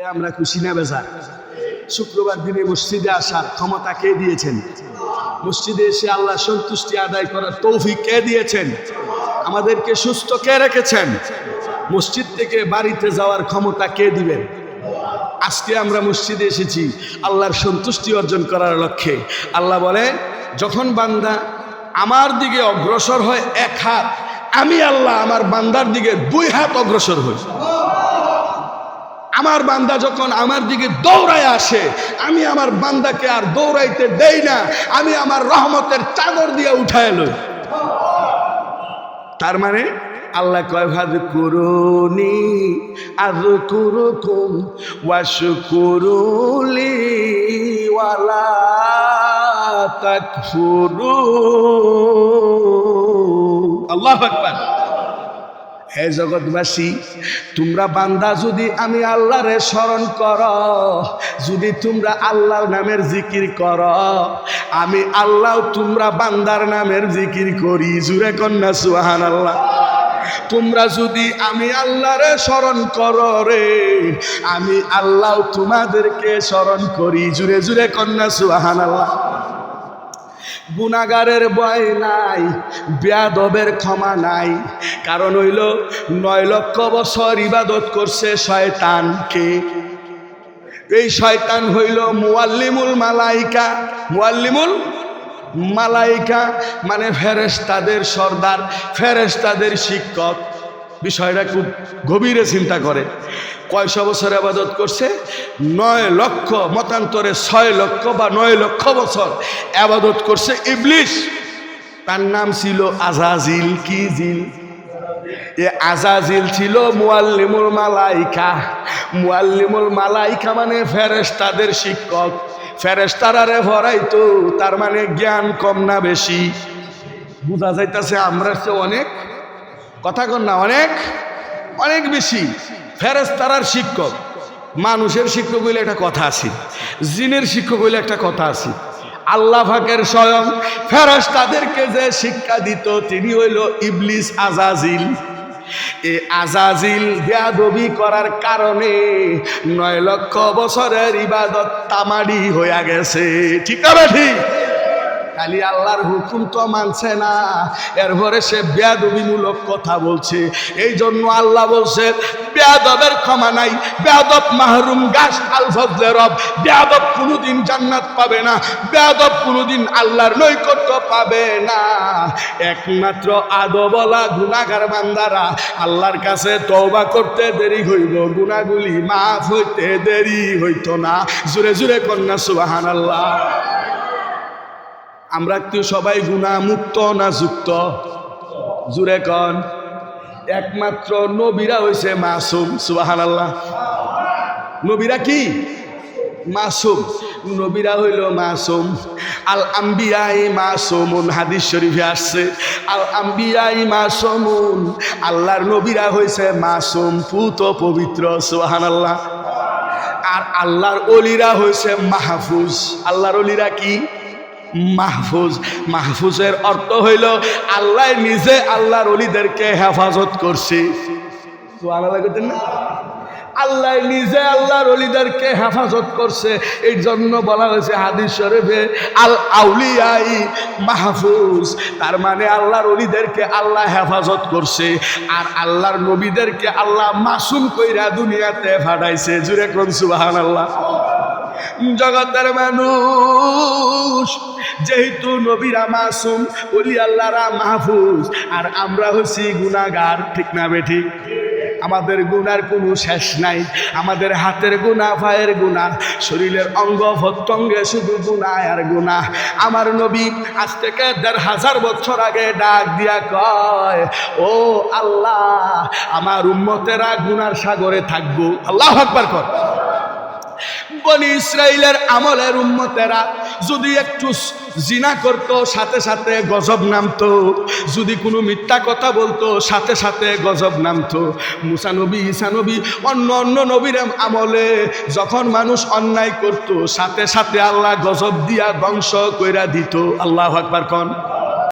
আমরা খুশি না বেজার? শুক্রবার দিনে মসজিদে আসার ক্ষমতা কে দিয়েছেন? মসজিদে এসে আল্লাহ সন্তুষ্টি আদায় করার তৌফিক কে দিয়েছেন? আমাদেরকে সুস্থ কে রেখেছেন? মসজিদ থেকে বাড়িতে যাওয়ার ক্ষমতা কে দিবেন? আজকে আমরা মসজিদে এসেছি আল্লাহর সন্তুষ্টি অর্জন করার লক্ষ্যে। আল্লাহ বলে, যখন বান্দা আমার দিকে অগ্রসর হয় এক হাত, আমি আল্লাহ আমার বান্দার দিকে 2 হাত অগ্রসর হই। আমার বান্দা যখন আমার দিকে দৌড়ায় আসে, আমি আমার বান্দাকে আর দৌড়াইতে দেই না, আমি আমার রহমতের চাদর দিয়ে উঠায় লই। তার মানে আল্লাহ কয়, ফাযকুরুনি আযকুরুকুম ওয়াশকুরুলি ওয়ালা তাকফুরুন। আল্লাহু আকবার। হে জগৎবাসী, তোমরা বান্দা যদি আমি আল্লাহরে স্মরণ করো, যদি তোমরা আল্লাহর নামের জিকির করো, আমি আল্লাহ তোমরা বান্দার নামের জিকির করি। জুরে কন্যা সুবহানাল্লাহ। তোমরা যদি আমি আল্লাহরে স্মরণ করো রে, আমি আল্লাহ তোমাদেরকে স্মরণ করি। জুরে জুরে কন্যা সুবহানাল্লাহ। গুনাহগারের ভয় নাই, বেয়াদবের ক্ষমা নাই। কারণ হইল 9 লক্ষ বছর ইবাদত করছে শয়তানকে। এই শয়তান হইল মুআল্লিমুল মালাইকা। মুআল্লিমুল মালাইকা মানে ফেরেশতাদের সর্দার, ফেরেশতাদের শিক্ষক। বিষয়টা খুব গভীরে চিন্তা করে। কয়শো বছর ইবাদত করছে? 9 লক্ষ, মতান্তরে 6 লক্ষ বা 9 লক্ষ বছর ইবাদত করছে ইবলিস। তার নাম ছিল আজাজিল। কি জিল? এ আজাজিল ছিল মুআল্লিমুল মালাইকা। মুআল্লিমুল মালাইকা মানে ফেরেশতাদের শিক্ষক। ফেরেশতারারে ভরাইতো, তার মানে জ্ঞান কম না বেশি? বুঝা যাইতাছে আমরা অনেক কথা কন না, অনেক অনেক বেশি। ফেরেশতারার শিক্ষক। মানুষের শিক্ষক হইলে একটা কথা আছে, জিনের শিক্ষক হইলে একটা কথা আছে। আল্লাহ পাকের স্বয়ং ফেরেশতাদেরকে যে শিক্ষা দিত তিনি হইল ইবলিস, আজাজিল। এই আজাজিল বেয়াদবি করার কারণে 9 লক্ষ বছরের ইবাদত তামাডি হইয়া গেছে। ঠিক না ঠিক? খালি আল্লাহর হুকুম তো মানছে না, এরপরে সে বেয়াদবিমূলক কথা বলছে। এই জন্য আল্লাহ বলছে, বেয়াদবের ক্ষমা নাই। বেয়াদব মাহরুম গাছ আল ফজলে রব। বেয়াদব কোনোদিন জান্নাত পাবে না, বেয়াদব কোনোদিন আল্লাহর নৈকট্য পাবে না। একমাত্র আদবলা গুনাহগার বান্দারা আল্লাহর কাছে তওবা করতে দেরি হইব, গুনাহগুলি মাফ হইতে দেরি হইতো না। জোরে জোরে কন্যা সুবহানাল্লাহ। আমরা কি সবাই গুনাহ মুক্ত না যুক্ত? জুরে কন। একমাত্র নবীরা হইছে মাসুম। সুবহানাল্লাহ। নবীরা কি? মাসুম। নবীরা হইল মাসুম। আল আম্বিয়াই মাসুমুন, হাদিস শরীফে আসছে আল আম্বিয়াই মাসুমুন। আল্লাহর নবীরা হইছে মাসুম, পুত পবিত্র। সুবহানাল্লাহ। আর আল্লাহর ওলিরা হইছে মাহফুজ। আল্লাহর ওলিরা কি? মাহফুজ। মাহফুজের অর্থ হইল আল্লাহ নিজে আল্লাহর ওলিদেরকে হেফাজত করছে। আল্লাহ নিজে আল্লাহর ওলিদেরকে হেফাজত করছে। এই জন্য বলা হয়েছে হাদিস শরীফে আল আউলিয়াই মাহফুজ। তার মানে আল্লাহর ওলিদেরকে আল্লাহ হেফাজত করছে, আর আল্লাহর নবীদেরকে আল্লাহ মাসুম কইরা দুনিয়াতে পাঠাইছে। জুরে কোন সুবহানাল্লাহ। জগতের মানুষ যেহেতু নবীরা মাসুম, ওলি আল্লাহরা মাহফুজ, আর আমরা হচ্ছি গুনাহগার। ঠিক না বেঠিক? আমাদের গুনার কোনো শেষ নাই। আমাদের হাতের গুনাহ, পায়ের গুনাহ, শরীরের অঙ্গ প্রত্যঙ্গে শুধু গুনাহ আর গুনাহ। আমার নবী আজ থেকে 1500 বছর আগে ডাক দিয়া কয়, ও আল্লাহ, আমার উম্মতেরা গুনার সাগরে থাকবো। আল্লাহু আকবার কর। বনি ইসরাইলের আমলের উম্মতেরা যদি একটু জিনা করতো, সাথে সাথে গজব নামতো। যদি কোনো মিথ্যা কথা বলতো, সাথে সাথে গজব নামতো। মুসা নবী, ঈসা নবী, অন্য নবীর আমলে যখন মানুষ অন্যায় করতো, সাথে সাথে আল্লাহ গজব দিয়া ধ্বংস কইরা দিত। আল্লাহু আকবার কোন।